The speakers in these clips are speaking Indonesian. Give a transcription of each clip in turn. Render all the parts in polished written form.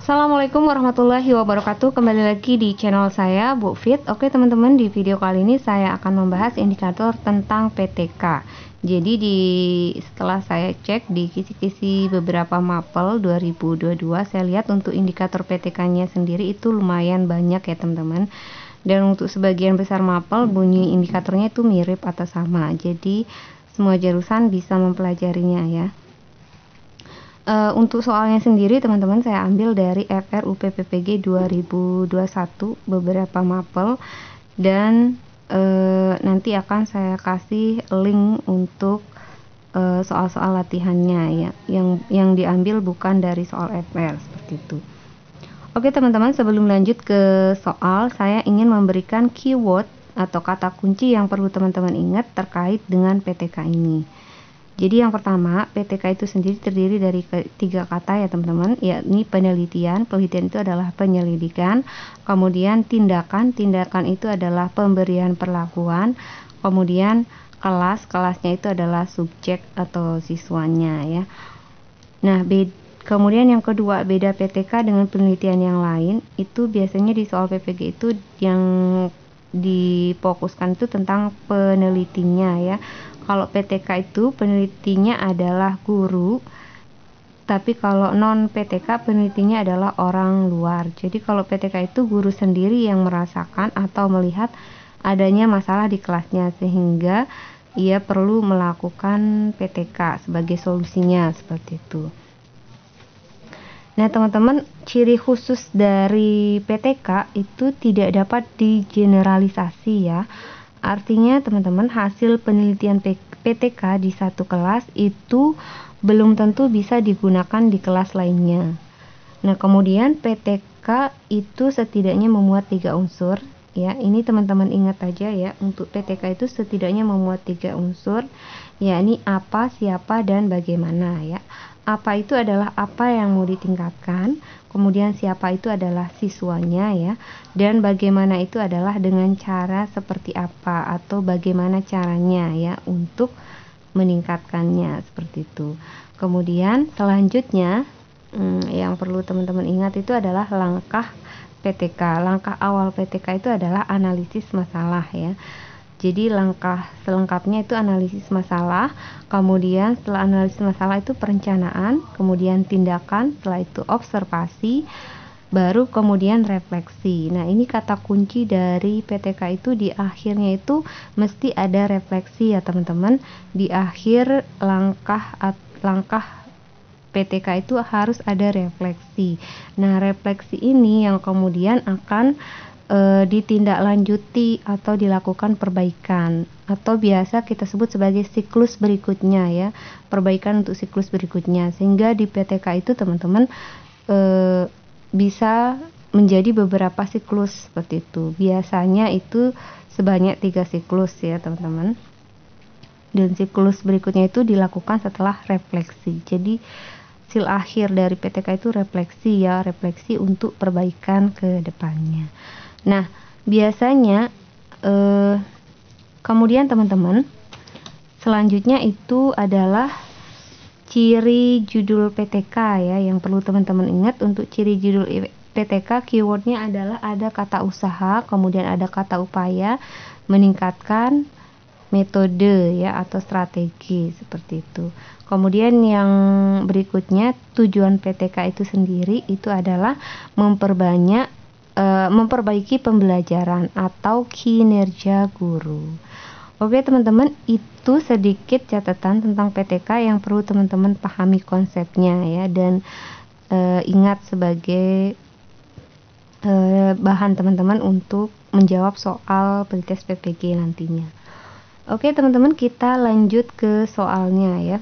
Assalamualaikum warahmatullahi wabarakatuh. Kembali lagi di channel saya, Bu Fit. Oke teman-teman, di video kali ini saya akan membahas indikator tentang PTK. Jadi setelah saya cek di kisi-kisi beberapa mapel 2022, saya lihat untuk indikator PTK-nya sendiri itu lumayan banyak ya teman-teman. Dan untuk sebagian besar mapel bunyi indikatornya itu mirip atau sama. Jadi semua jurusan bisa mempelajarinya ya. Untuk soalnya sendiri teman-teman saya ambil dari FRUPPPG 2021 beberapa mapel, dan nanti akan saya kasih link untuk soal-soal latihannya ya, yang diambil bukan dari soal FR seperti itu. Oke teman-teman, sebelum lanjut ke soal, saya ingin memberikan keyword atau kata kunci yang perlu teman-teman ingat terkait dengan PTK ini. Jadi yang pertama, PTK itu sendiri terdiri dari tiga kata ya teman-teman, yakni penelitian. Penelitian itu adalah penyelidikan. Kemudian tindakan. Tindakan itu adalah pemberian perlakuan. Kemudian kelas. Kelasnya itu adalah subjek atau siswanya ya. Nah, kemudian yang kedua, beda PTK dengan penelitian yang lain. Itu biasanya di soal PPG itu yang difokuskan itu tentang penelitinya ya. Kalau PTK itu penelitinya adalah guru, tapi kalau non PTK penelitinya adalah orang luar. Jadi kalau PTK itu guru sendiri yang merasakan atau melihat adanya masalah di kelasnya, sehingga ia perlu melakukan PTK sebagai solusinya seperti itu. Nah teman-teman, ciri khusus dari PTK itu tidak dapat digeneralisasi ya. Artinya teman-teman, hasil penelitian PTK di satu kelas itu belum tentu bisa digunakan di kelas lainnya. Nah kemudian PTK itu setidaknya memuat 3 unsur ya. Ini teman-teman ingat aja ya, untuk PTK itu setidaknya memuat 3 unsur, yakni apa, siapa, dan bagaimana ya. Apa itu adalah apa yang mau ditingkatkan, kemudian siapa itu adalah siswanya ya, dan bagaimana itu adalah dengan cara seperti apa atau bagaimana caranya ya untuk meningkatkannya seperti itu. Kemudian selanjutnya yang perlu teman-teman ingat itu adalah langkah PTK. Langkah awal PTK itu adalah analisis masalah ya. Jadi langkah selengkapnya itu analisis masalah, kemudian setelah analisis masalah itu perencanaan, kemudian tindakan, setelah itu observasi, baru kemudian refleksi. Nah ini kata kunci dari PTK itu, di akhirnya itu mesti ada refleksi ya teman-teman. Di akhir langkah PTK itu harus ada refleksi. Nah refleksi ini yang kemudian akan ditindaklanjuti atau dilakukan perbaikan, atau biasa kita sebut sebagai siklus berikutnya ya, perbaikan untuk siklus berikutnya, sehingga di PTK itu teman-teman bisa menjadi beberapa siklus seperti itu. Biasanya itu sebanyak 3 siklus ya teman-teman, dan siklus berikutnya itu dilakukan setelah refleksi. Jadi hasil akhir dari PTK itu refleksi ya, refleksi untuk perbaikan ke depannya. Nah, biasanya kemudian teman-teman, selanjutnya itu adalah ciri judul PTK ya, yang perlu teman-teman ingat. Untuk ciri judul PTK, keywordnya adalah ada kata usaha, kemudian ada kata upaya, meningkatkan, metode ya atau strategi seperti itu. Kemudian yang berikutnya, tujuan PTK itu sendiri itu adalah memperbaiki pembelajaran atau kinerja guru. Oke teman-teman, itu sedikit catatan tentang PTK yang perlu teman-teman pahami konsepnya ya, dan ingat sebagai bahan teman-teman untuk menjawab soal pretest PPG nantinya. Oke teman-teman, kita lanjut ke soalnya ya.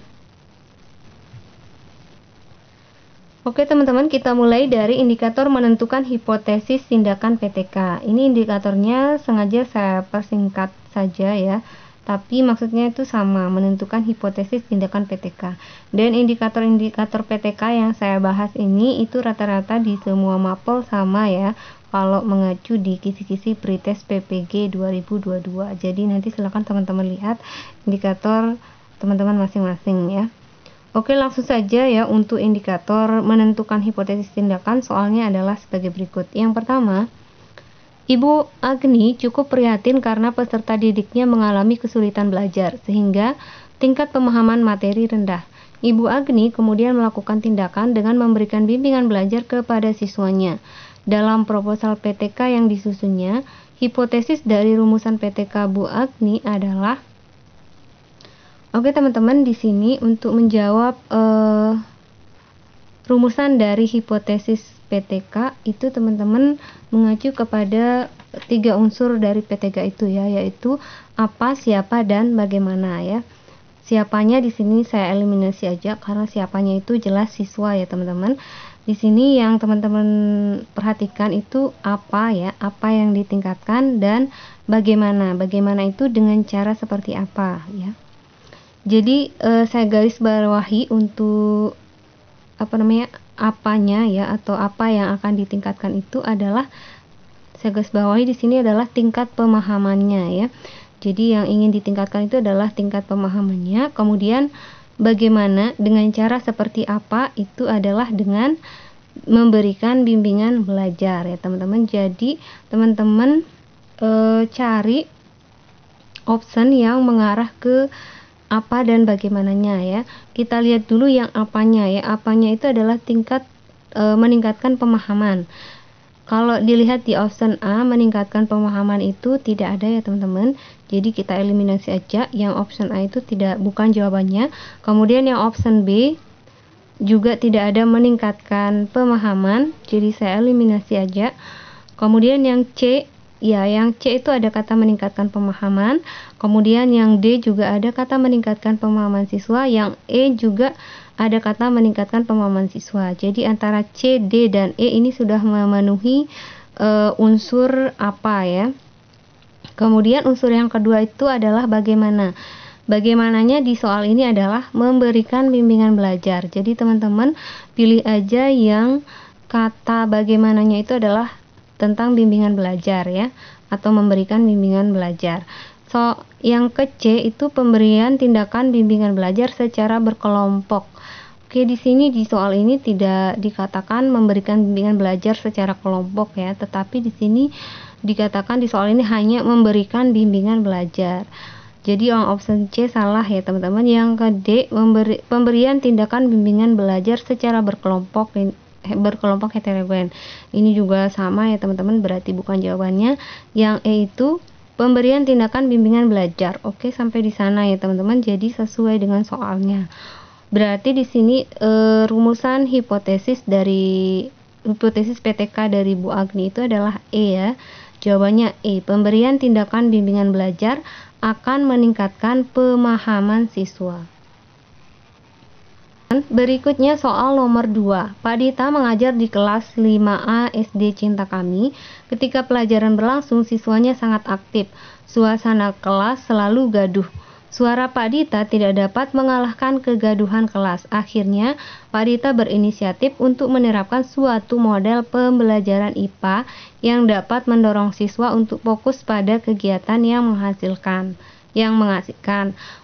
Oke teman-teman, kita mulai dari indikator menentukan hipotesis tindakan PTK. Ini indikatornya sengaja saya persingkat saja ya, tapi maksudnya itu sama, menentukan hipotesis tindakan PTK. Dan indikator-indikator PTK yang saya bahas ini itu rata-rata di semua mapel sama ya, kalau mengacu di kisi-kisi pretest PPG 2022. Jadi nanti silakan teman-teman lihat indikator teman-teman masing-masing ya. Oke, langsung saja ya untuk indikator menentukan hipotesis tindakan. Soalnya adalah sebagai berikut. Yang pertama, Ibu Agni cukup prihatin karena peserta didiknya mengalami kesulitan belajar, sehingga tingkat pemahaman materi rendah. Ibu Agni kemudian melakukan tindakan dengan memberikan bimbingan belajar kepada siswanya. Dalam proposal PTK yang disusunnya, hipotesis dari rumusan PTK Bu Agni adalah, oke teman-teman, di sini untuk menjawab rumusan dari hipotesis PTK itu teman-teman mengacu kepada 3 unsur dari PTK itu ya, yaitu apa, siapa, dan bagaimana ya. Siapanya di sini saya eliminasi aja karena siapanya itu jelas siswa ya teman-teman. Di sini yang teman-teman perhatikan itu apa ya, apa yang ditingkatkan dan bagaimana. Bagaimana itu dengan cara seperti apa ya. Jadi saya garis bawahi untuk apanya ya, atau apa yang akan ditingkatkan itu adalah, saya garis bawahi di sini adalah tingkat pemahamannya ya. Jadi yang ingin ditingkatkan itu adalah tingkat pemahamannya. Kemudian bagaimana, dengan cara seperti apa, itu adalah dengan memberikan bimbingan belajar ya teman-teman. Jadi teman-teman cari option yang mengarah ke apa dan bagaimananya ya. Kita lihat dulu yang apanya ya. Apanya itu adalah tingkat meningkatkan pemahaman. Kalau dilihat di option A, meningkatkan pemahaman itu tidak ada ya teman-teman. Jadi kita eliminasi aja, yang option A itu bukan jawabannya. Kemudian yang option B juga tidak ada meningkatkan pemahaman, jadi saya eliminasi aja. Kemudian yang C, ya yang C itu ada kata meningkatkan pemahaman. Kemudian yang D juga ada kata meningkatkan pemahaman siswa. Yang E juga ada kata meningkatkan pemahaman siswa. Jadi antara C, D, dan E ini sudah memenuhi unsur apa ya. Kemudian unsur yang kedua itu adalah bagaimana. Bagaimananya di soal ini adalah memberikan bimbingan belajar. Jadi teman-teman pilih aja yang kata bagaimananya itu adalah tentang bimbingan belajar ya, atau memberikan bimbingan belajar. So, yang ke C itu pemberian tindakan bimbingan belajar secara berkelompok. Oke, di sini di soal ini tidak dikatakan memberikan bimbingan belajar secara kelompok ya, tetapi di sini dikatakan di soal ini hanya memberikan bimbingan belajar. Jadi yang option C salah ya teman-teman. Yang ke D, pemberian tindakan bimbingan belajar secara berkelompok heterogen. Ini juga sama ya teman-teman, berarti bukan jawabannya. Yang E itu pemberian tindakan bimbingan belajar. Oke, sampai di sana ya teman-teman. Jadi sesuai dengan soalnya. Berarti di sini rumusan hipotesis PTK dari Bu Agni itu adalah E ya. Jawabannya E, pemberian tindakan bimbingan belajar akan meningkatkan pemahaman siswa. Berikutnya soal nomor 2. Pak Dita mengajar di kelas 5A SD Cinta Kami. Ketika pelajaran berlangsung, siswanya sangat aktif. Suasana kelas selalu gaduh. Suara Pak Dita tidak dapat mengalahkan kegaduhan kelas. Akhirnya, Pak Dita berinisiatif untuk menerapkan suatu model pembelajaran IPA yang dapat mendorong siswa untuk fokus pada kegiatan yang mengasihkan.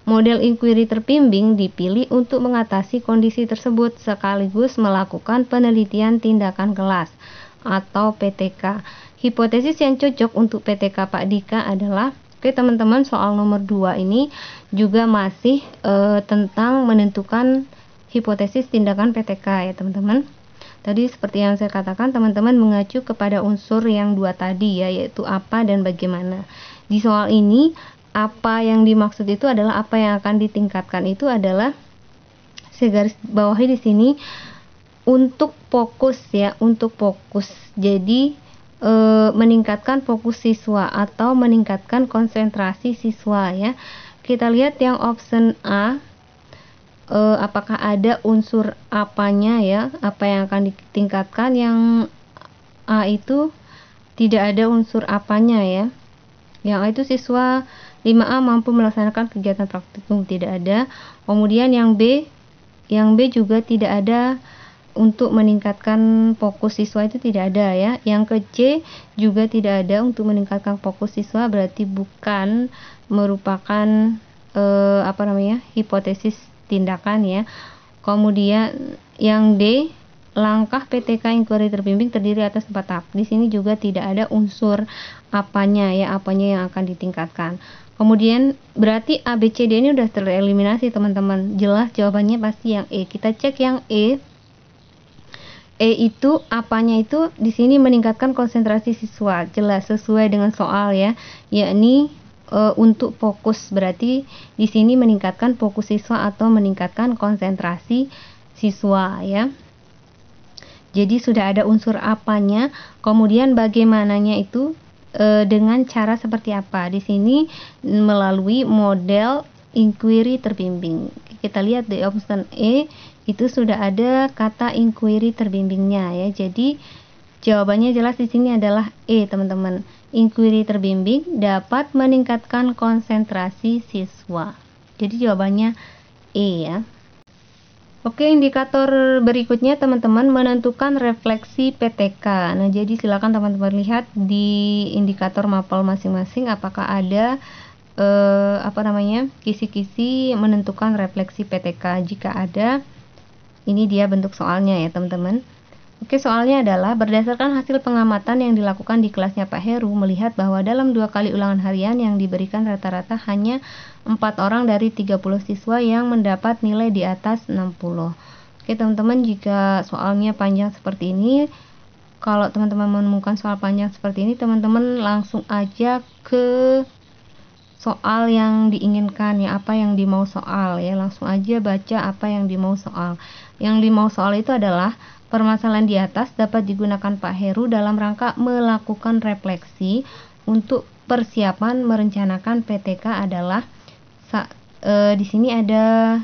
Model inquiry terbimbing dipilih untuk mengatasi kondisi tersebut sekaligus melakukan penelitian tindakan kelas atau PTK. Hipotesis yang cocok untuk PTK Pak Dika adalah, oke teman-teman, soal nomor 2 ini juga masih tentang menentukan hipotesis tindakan PTK ya teman-teman. Tadi seperti yang saya katakan, teman-teman mengacu kepada unsur yang 2 tadi ya, yaitu apa dan bagaimana. Di soal ini apa yang dimaksud itu adalah apa yang akan ditingkatkan itu adalah, saya garis bawahi di sini, untuk fokus ya, untuk fokus. Jadi meningkatkan fokus siswa atau meningkatkan konsentrasi siswa ya. Kita lihat yang option A, apakah ada unsur apanya ya, apa yang akan ditingkatkan. Yang A itu tidak ada unsur apanya ya. Yang A itu siswa 5A mampu melaksanakan kegiatan praktikum, tidak ada. Kemudian yang B juga tidak ada untuk meningkatkan fokus siswa, itu tidak ada ya. Yang ke C juga tidak ada untuk meningkatkan fokus siswa, berarti bukan merupakan hipotesis tindakan ya. Kemudian yang D, langkah PTK inquiry terbimbing terdiri atas 4 tahap. Di sini juga tidak ada unsur apanya ya, apanya yang akan ditingkatkan. Kemudian berarti A, B, C, D ini udah tereliminasi teman-teman. Jelas jawabannya pasti yang E. Kita cek yang E. E itu apanya itu di sini meningkatkan konsentrasi siswa. Jelas sesuai dengan soal ya, yakni untuk fokus, berarti di sini meningkatkan fokus siswa atau meningkatkan konsentrasi siswa ya. Jadi sudah ada unsur apanya, kemudian bagaimananya itu dengan cara seperti apa. Di sini melalui model inquiry terbimbing. Kita lihat di option E itu sudah ada kata inquiry terbimbingnya ya. Jadi jawabannya jelas di sini adalah E, teman-teman. Inquiry terbimbing dapat meningkatkan konsentrasi siswa. Jadi jawabannya E ya. Oke, indikator berikutnya teman-teman menentukan refleksi PTK. Nah, jadi silakan teman-teman lihat di indikator mapel masing-masing apakah ada kisi-kisi menentukan refleksi PTK. Jika ada, ini dia bentuk soalnya ya teman-teman. Oke, soalnya adalah berdasarkan hasil pengamatan yang dilakukan di kelasnya Pak Heru melihat bahwa dalam 2 kali ulangan harian yang diberikan rata-rata hanya 4 orang dari 30 siswa yang mendapat nilai di atas 60. Oke teman-teman, jika soalnya panjang seperti ini, kalau teman-teman menemukan soal panjang seperti ini, teman-teman langsung aja ke soal yang diinginkan ya, apa yang dimau soal ya, langsung aja baca apa yang dimau soal. Yang dimau soal itu adalah permasalahan di atas dapat digunakan Pak Heru dalam rangka melakukan refleksi untuk persiapan merencanakan PTK adalah di sini ada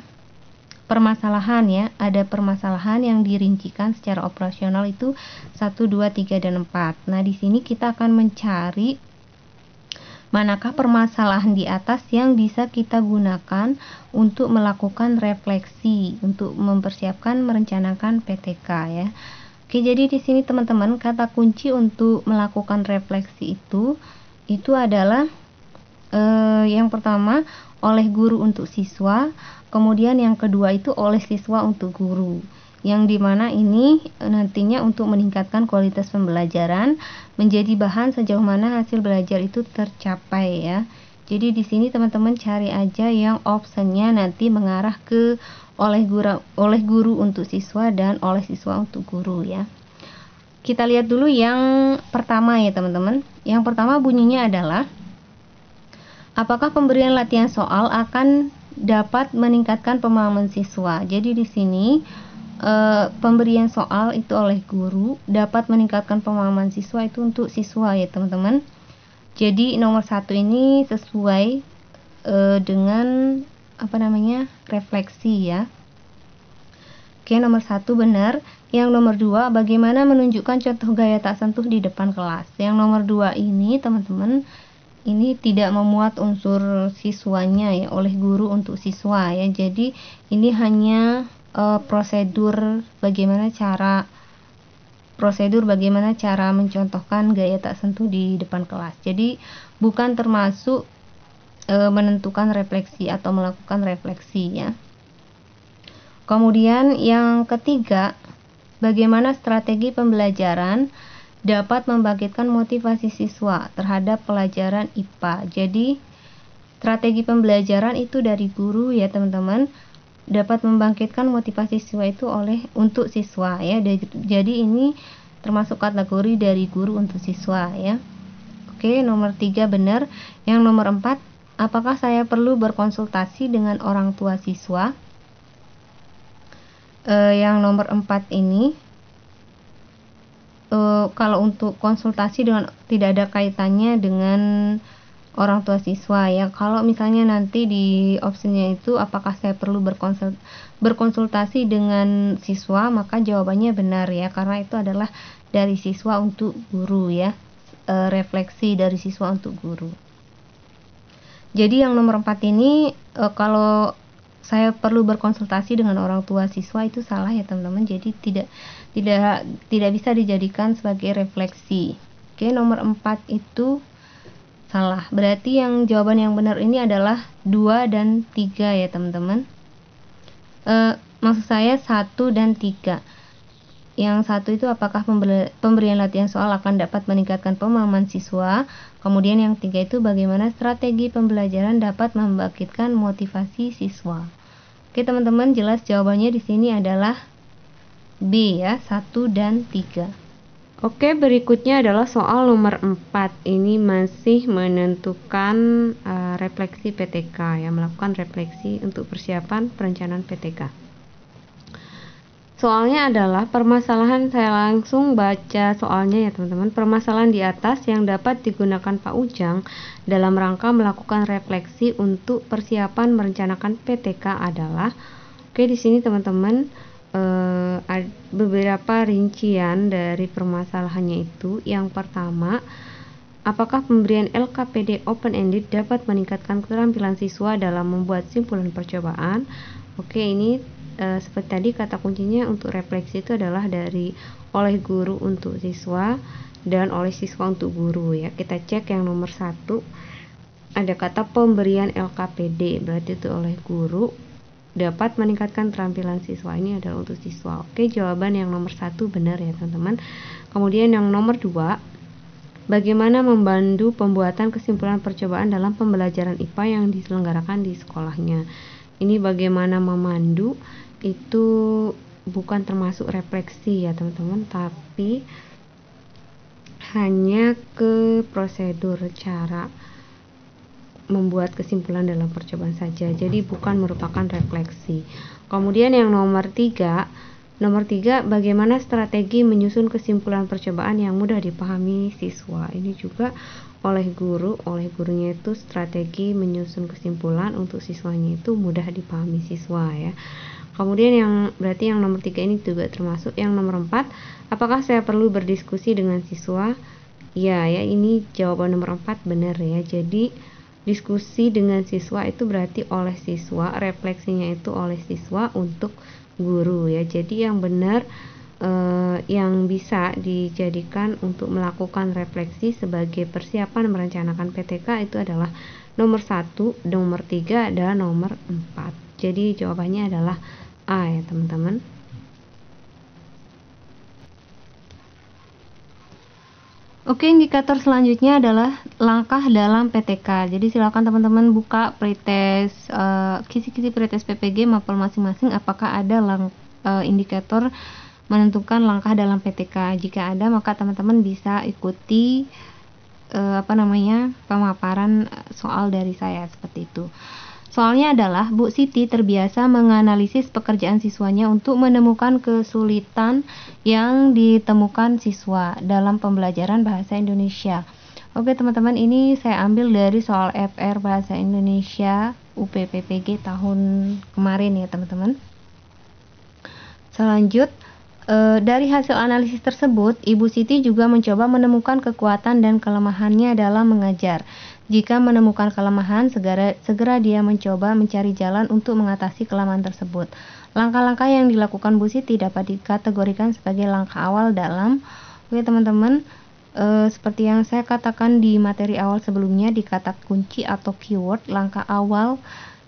permasalahan ya, ada permasalahan yang dirincikan secara operasional itu 1, 2, 3 dan 4. Nah, di sini kita akan mencari manakah permasalahan di atas yang bisa kita gunakan untuk melakukan refleksi, untuk mempersiapkan merencanakan PTK ya. Oke, jadi di sini teman-teman kata kunci untuk melakukan refleksi itu adalah yang pertama oleh guru untuk siswa, kemudian yang kedua itu oleh siswa untuk guru. Yang dimana ini nantinya untuk meningkatkan kualitas pembelajaran, menjadi bahan sejauh mana hasil belajar itu tercapai ya. Jadi di sini teman-teman cari aja yang optionnya nanti mengarah ke oleh guru untuk siswa dan oleh siswa untuk guru ya. Kita lihat dulu yang pertama ya teman-teman. Yang pertama bunyinya adalah apakah pemberian latihan soal akan dapat meningkatkan pemahaman siswa. Jadi di sini pemberian soal itu oleh guru dapat meningkatkan pemahaman siswa itu untuk siswa ya teman-teman. Jadi nomor 1 ini sesuai dengan refleksi ya. Oke, nomor 1 benar. Yang nomor 2 bagaimana menunjukkan contoh gaya tak sentuh di depan kelas. Yang nomor 2 ini teman-teman ini tidak memuat unsur siswanya ya, oleh guru untuk siswa ya. Jadi ini hanya prosedur bagaimana cara mencontohkan gaya tak sentuh di depan kelas. Jadi bukan termasuk menentukan refleksi atau melakukan refleksi ya. Kemudian yang ketiga, bagaimana strategi pembelajaran dapat membangkitkan motivasi siswa terhadap pelajaran IPA. Jadi strategi pembelajaran itu dari guru ya teman-teman, dapat membangkitkan motivasi siswa itu untuk siswa ya. Jadi ini termasuk kategori dari guru untuk siswa ya. Oke, nomor 3 benar. Yang nomor 4, apakah saya perlu berkonsultasi dengan orang tua siswa? Yang nomor 4 ini kalau untuk konsultasi tidak ada kaitannya dengan orang tua siswa ya. Kalau misalnya nanti di opsinya itu apakah saya perlu berkonsultasi dengan siswa, maka jawabannya benar ya, karena itu adalah dari siswa untuk guru ya, refleksi dari siswa untuk guru. Jadi yang nomor 4 ini kalau saya perlu berkonsultasi dengan orang tua siswa itu salah ya teman-teman. Jadi tidak bisa dijadikan sebagai refleksi. Oke, nomor 4 itu salah. Berarti yang jawaban yang benar ini adalah 2 dan 3 ya teman-teman. maksud saya 1 dan 3. Yang 1 itu apakah pemberian latihan soal akan dapat meningkatkan pemahaman siswa. Kemudian yang 3 itu bagaimana strategi pembelajaran dapat membangkitkan motivasi siswa. Oke teman-teman, jelas jawabannya di sini adalah B ya, 1 dan 3. Oke, berikutnya adalah soal nomor 4. Ini masih menentukan refleksi PTK ya, melakukan refleksi untuk persiapan perencanaan PTK. Soalnya adalah permasalahan, saya langsung baca soalnya ya teman-teman. Permasalahan di atas yang dapat digunakan Pak Ujang dalam rangka melakukan refleksi untuk persiapan merencanakan PTK adalah, oke di sini teman-teman beberapa rincian dari permasalahannya itu. Yang pertama, apakah pemberian LKPD open-ended dapat meningkatkan keterampilan siswa dalam membuat simpulan percobaan? Oke, ini seperti tadi kata kuncinya untuk refleksi itu adalah dari oleh guru untuk siswa dan oleh siswa untuk guru ya. Kita cek yang nomor 1, ada kata pemberian LKPD, berarti itu oleh guru dapat meningkatkan keterampilan siswa. Ini adalah untuk siswa. Oke, jawaban yang nomor 1 benar ya teman-teman. Kemudian yang nomor 2, bagaimana membantu pembuatan kesimpulan percobaan dalam pembelajaran IPA yang diselenggarakan di sekolahnya. Ini bagaimana memandu itu bukan termasuk refleksi ya teman-teman, tapi hanya ke prosedur cara membuat kesimpulan dalam percobaan saja, jadi bukan merupakan refleksi. Kemudian yang nomor 3, bagaimana strategi menyusun kesimpulan percobaan yang mudah dipahami siswa. Ini juga oleh gurunya itu strategi menyusun kesimpulan untuk siswanya itu mudah dipahami siswa ya. Kemudian berarti yang nomor 3 ini juga termasuk. Yang nomor 4, apakah saya perlu berdiskusi dengan siswa? Ya, ini jawaban nomor 4 benar ya. Jadi diskusi dengan siswa itu berarti oleh siswa, refleksinya itu oleh siswa untuk guru ya. Jadi yang benar yang bisa dijadikan untuk melakukan refleksi sebagai persiapan merencanakan PTK itu adalah nomor 1, nomor 3, dan nomor 4. Jadi jawabannya adalah A ya teman-teman. Oke, indikator selanjutnya adalah langkah dalam PTK. Jadi silakan teman-teman buka pretest, kisi-kisi pretest PPG mapel masing-masing apakah ada indikator menentukan langkah dalam PTK. Jika ada, maka teman-teman bisa ikuti pemaparan soal dari saya seperti itu. Soalnya adalah Bu Siti terbiasa menganalisis pekerjaan siswanya untuk menemukan kesulitan yang ditemukan siswa dalam pembelajaran bahasa Indonesia. Oke teman-teman, ini saya ambil dari soal FR Bahasa Indonesia UPPPG tahun kemarin ya teman-teman. Selanjut, dari hasil analisis tersebut, Ibu Siti juga mencoba menemukan kekuatan dan kelemahannya dalam mengajar. Jika menemukan kelemahan, segera dia mencoba mencari jalan untuk mengatasi kelemahan tersebut. Langkah-langkah yang dilakukan Bu Siti dapat dikategorikan sebagai langkah awal dalam, oke teman-teman, seperti yang saya katakan di materi awal sebelumnya di kata kunci atau keyword, langkah awal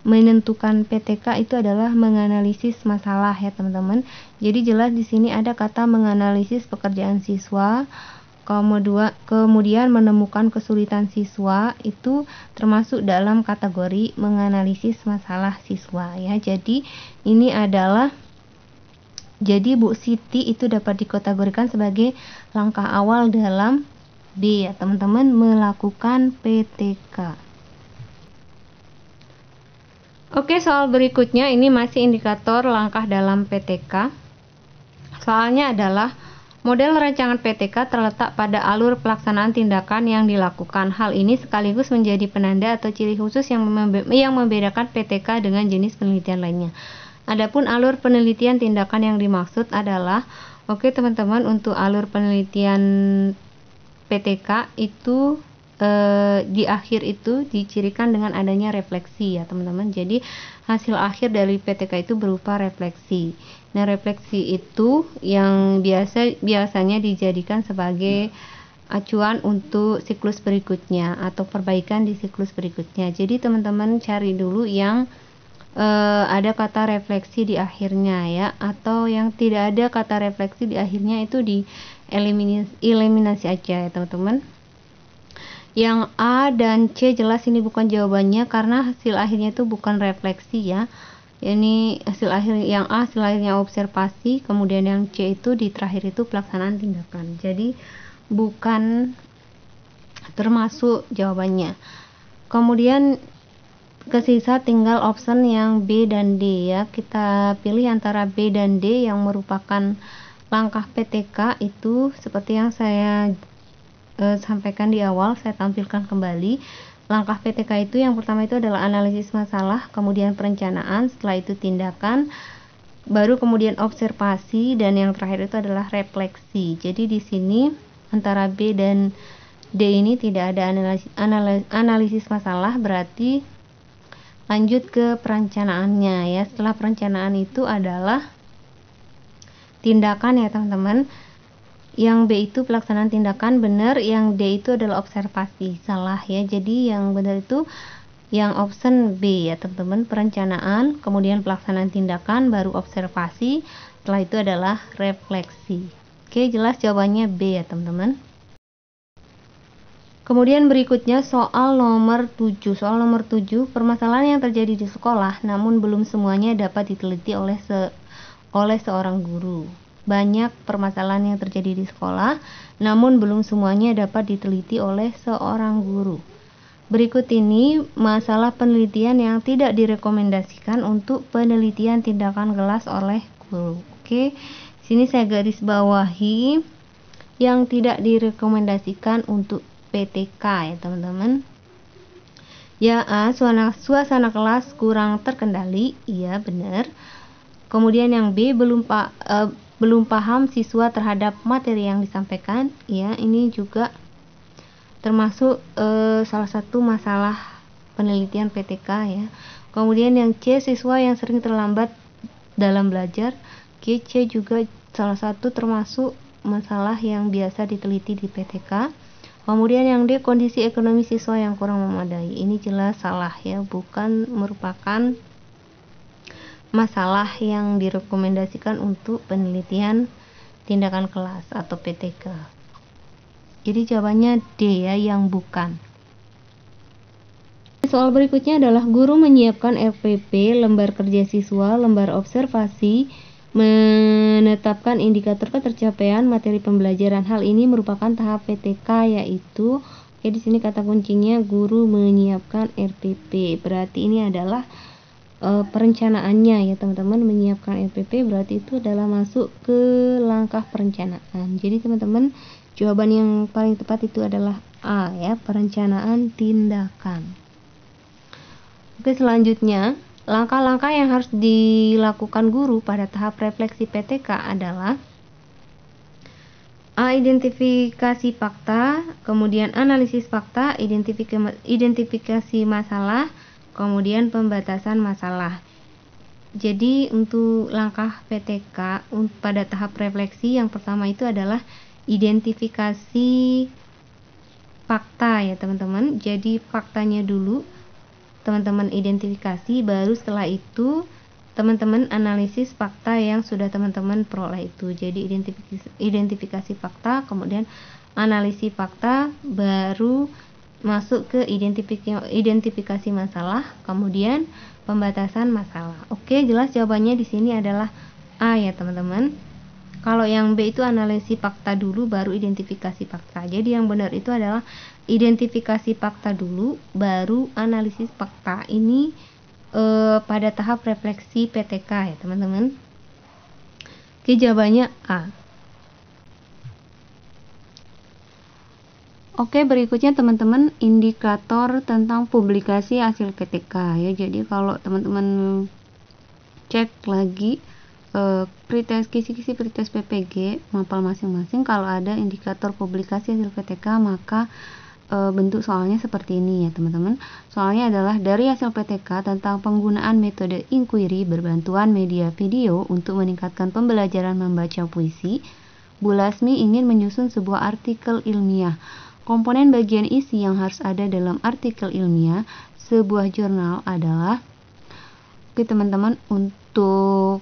menentukan PTK itu adalah menganalisis masalah ya teman-teman. Jadi jelas di sini ada kata menganalisis pekerjaan siswa. Kemudian menemukan kesulitan siswa itu termasuk dalam kategori menganalisis masalah siswa ya. Jadi ini adalah, jadi Bu Siti itu dapat dikategorikan sebagai langkah awal dalam B ya teman-teman, melakukan PTK. Oke, soal berikutnya ini masih indikator langkah dalam PTK. Soalnya adalah model rancangan PTK terletak pada alur pelaksanaan tindakan yang dilakukan. Hal ini sekaligus menjadi penanda atau ciri khusus yang membedakan PTK dengan jenis penelitian lainnya. Adapun alur penelitian tindakan yang dimaksud adalah, oke teman-teman, untuk alur penelitian PTK itu di akhir itu dicirikan dengan adanya refleksi ya teman-teman. Jadi hasil akhir dari PTK itu berupa refleksi. Nah, refleksi itu yang biasanya dijadikan sebagai acuan untuk siklus berikutnya atau perbaikan di siklus berikutnya. Jadi teman-teman cari dulu yang ada kata refleksi di akhirnya ya, atau yang tidak ada kata refleksi di akhirnya itu eliminasi aja ya teman-teman. Yang A dan C jelas ini bukan jawabannya karena hasil akhirnya itu bukan refleksi ya. Ini hasil akhir, yang A hasil akhirnya observasi, kemudian yang C itu di terakhir itu pelaksanaan tindakan. Jadi bukan termasuk jawabannya. Kemudian kesisa tinggal option yang B dan D ya. Kita pilih antara B dan D yang merupakan langkah PTK itu seperti yang saya sampaikan di awal, saya tampilkan kembali. Langkah PTK itu yang pertama itu adalah analisis masalah, kemudian perencanaan, setelah itu tindakan, baru kemudian observasi, dan yang terakhir itu adalah refleksi. Jadi di sini antara B dan D ini tidak ada analisis masalah, berarti lanjut ke perencanaannya ya. Setelah perencanaan itu adalah tindakan ya teman-teman. Yang B itu pelaksanaan tindakan, benar. Yang D itu adalah observasi, salah ya. Jadi yang benar itu yang option B ya teman-teman, perencanaan, kemudian pelaksanaan tindakan, baru observasi, setelah itu adalah refleksi. Oke, jelas jawabannya B ya teman-teman. Kemudian berikutnya soal nomor 7. Soal nomor 7, permasalahan yang terjadi di sekolah namun belum semuanya dapat diteliti oleh seorang guru. Banyak permasalahan yang terjadi di sekolah, namun belum semuanya dapat diteliti oleh seorang guru. Berikut ini masalah penelitian yang tidak direkomendasikan untuk penelitian tindakan kelas oleh guru. Oke, sini saya garis bawahi yang tidak direkomendasikan untuk PTK ya teman-teman. Ya A, suasana kelas kurang terkendali, iya benar. Kemudian yang B, belum paham siswa terhadap materi yang disampaikan, ya ini juga termasuk salah satu masalah penelitian PTK ya. Kemudian yang C, siswa yang sering terlambat dalam belajar, C juga salah satu termasuk masalah yang biasa diteliti di PTK. Kemudian yang D, kondisi ekonomi siswa yang kurang memadai, ini jelas salah ya, bukan merupakan masalah yang direkomendasikan untuk penelitian tindakan kelas atau PTK. Jadi jawabannya D ya, yang bukan. Soal berikutnya adalah guru menyiapkan RPP, lembar kerja siswa, lembar observasi, menetapkan indikator ketercapaian materi pembelajaran. Hal ini merupakan tahap PTK yaitu, di sini kata kuncinya guru menyiapkan RPP. Berarti ini adalah perencanaannya ya teman-teman. Menyiapkan RPP berarti itu adalah masuk ke langkah perencanaan. Jadi teman-teman, jawaban yang paling tepat itu adalah A ya, perencanaan tindakan. Oke, selanjutnya langkah-langkah yang harus dilakukan guru pada tahap refleksi PTK adalah A, identifikasi fakta, kemudian analisis fakta, identifikasi masalah, kemudian pembatasan masalah. Jadi untuk langkah PTK pada tahap refleksi yang pertama itu adalah identifikasi fakta ya teman-teman. Jadi faktanya dulu teman-teman identifikasi, baru setelah itu teman-teman analisis fakta yang sudah teman-teman peroleh itu. Jadi identifikasi fakta, kemudian analisis fakta, baru masuk ke identifikasi masalah, kemudian pembatasan masalah. Oke, jelas jawabannya di sini adalah A ya teman-teman. Kalau yang B itu analisis fakta dulu baru identifikasi fakta. Jadi yang benar itu adalah identifikasi fakta dulu baru analisis fakta. Ini pada tahap refleksi PTK ya teman-teman. Oke, jawabannya A. Oke, berikutnya teman-teman, indikator tentang publikasi hasil PTK ya. Jadi kalau teman-teman cek lagi pretest kisi-kisi pretest PPG mapal masing-masing, kalau ada indikator publikasi hasil PTK maka bentuk soalnya seperti ini ya teman-teman. Soalnya adalah dari hasil PTK tentang penggunaan metode inquiry berbantuan media video untuk meningkatkan pembelajaran membaca puisi, Bu Lasmi ingin menyusun sebuah artikel ilmiah. Komponen bagian isi yang harus ada dalam artikel ilmiah sebuah jurnal adalah Oke teman-teman, untuk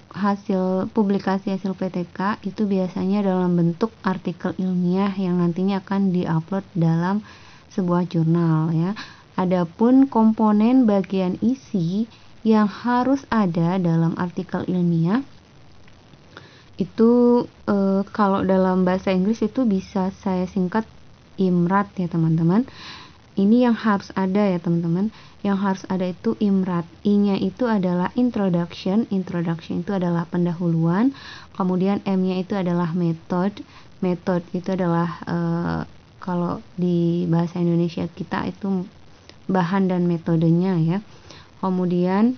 publikasi hasil PTK itu biasanya dalam bentuk artikel ilmiah yang nantinya akan diupload dalam sebuah jurnal ya. Adapun komponen bagian isi yang harus ada dalam artikel ilmiah itu kalau dalam bahasa Inggris itu bisa saya singkat IMRAT ya teman-teman. Ini yang harus ada ya teman-teman. Yang harus ada itu IMRAT. I-nya itu adalah introduction. Introduction itu adalah pendahuluan. Kemudian M-nya itu adalah method. Method itu adalah kalau di bahasa Indonesia kita itu bahan dan metodenya ya. Kemudian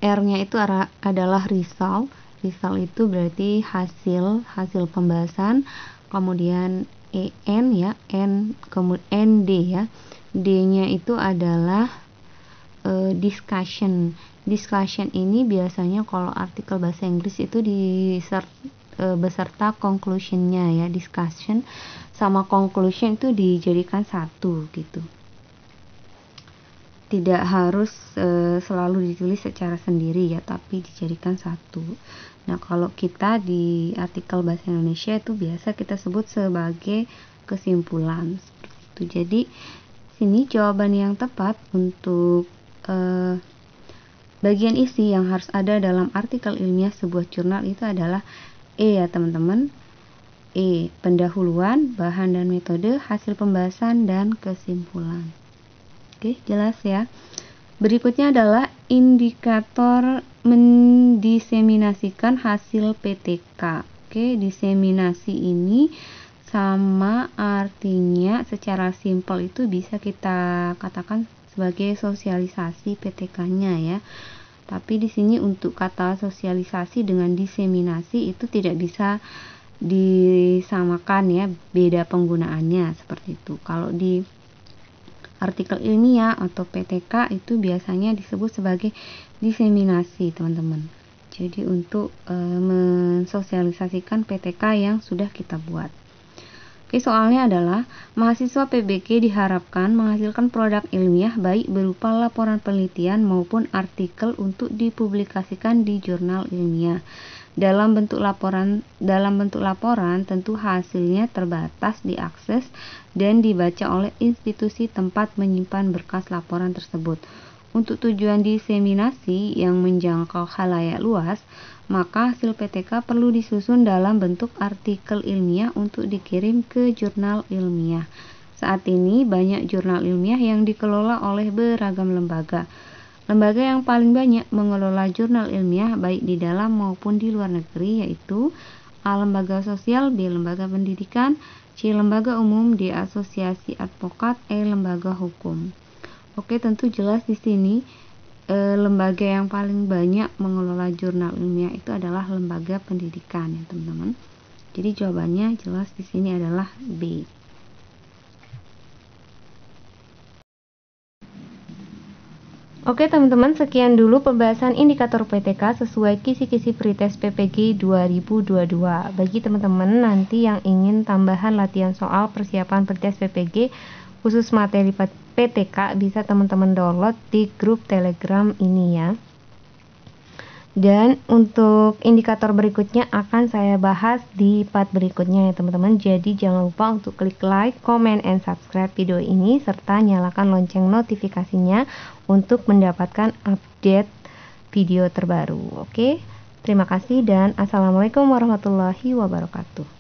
R-nya itu adalah result. Result itu berarti hasil pembahasan. Kemudian N ya, kemudian D ya. D-nya itu adalah discussion. Discussion ini biasanya kalau artikel bahasa Inggris itu beserta conclusion-nya ya. Discussion sama conclusion itu dijadikan satu gitu. Tidak harus selalu ditulis secara sendiri ya, tapi dijadikan satu. Nah, kalau kita di artikel bahasa Indonesia itu biasa kita sebut sebagai kesimpulan seperti itu. Jadi sini jawaban yang tepat untuk bagian isi yang harus ada dalam artikel ilmiah sebuah jurnal itu adalah E ya teman-teman. E, pendahuluan, bahan dan metode, hasil pembahasan, dan kesimpulan. Oke, jelas ya. Berikutnya adalah indikator mendiseminasikan hasil PTK. Oke, diseminasi ini sama artinya secara simpel itu bisa kita katakan sebagai sosialisasi PTK-nya ya. Tapi di sini untuk kata sosialisasi dengan diseminasi itu tidak bisa disamakan ya, beda penggunaannya seperti itu. Kalau di artikel ilmiah atau PTK itu biasanya disebut sebagai diseminasi teman-teman. Jadi untuk mensosialisasikan PTK yang sudah kita buat. Oke, soalnya adalah mahasiswa PBG diharapkan menghasilkan produk ilmiah baik berupa laporan penelitian maupun artikel untuk dipublikasikan di jurnal ilmiah. Dalam bentuk laporan tentu hasilnya terbatas diakses dan dibaca oleh institusi tempat menyimpan berkas laporan tersebut. Untuk tujuan diseminasi yang menjangkau khalayak luas, maka hasil PTK perlu disusun dalam bentuk artikel ilmiah untuk dikirim ke jurnal ilmiah. Saat ini banyak jurnal ilmiah yang dikelola oleh beragam lembaga. Lembaga yang paling banyak mengelola jurnal ilmiah baik di dalam maupun di luar negeri yaitu A. Lembaga sosial, B. Lembaga pendidikan, C. Lembaga umum, D. Asosiasi advokat, E. Lembaga hukum. Oke, tentu jelas di sini lembaga yang paling banyak mengelola jurnal ilmiah itu adalah lembaga pendidikan ya teman-teman. Jadi jawabannya jelas di sini adalah B. Oke teman-teman, sekian dulu pembahasan indikator PTK sesuai kisi-kisi pretest PPG 2022. Bagi teman-teman nanti yang ingin tambahan latihan soal persiapan pretest PPG khusus materi PTK bisa teman-teman download di grup Telegram ini ya. Dan untuk indikator berikutnya akan saya bahas di part berikutnya ya teman-teman. Jadi jangan lupa untuk klik like, comment, and subscribe video ini serta nyalakan lonceng notifikasinya untuk mendapatkan update video terbaru. Oke, terima kasih dan assalamualaikum warahmatullahi wabarakatuh.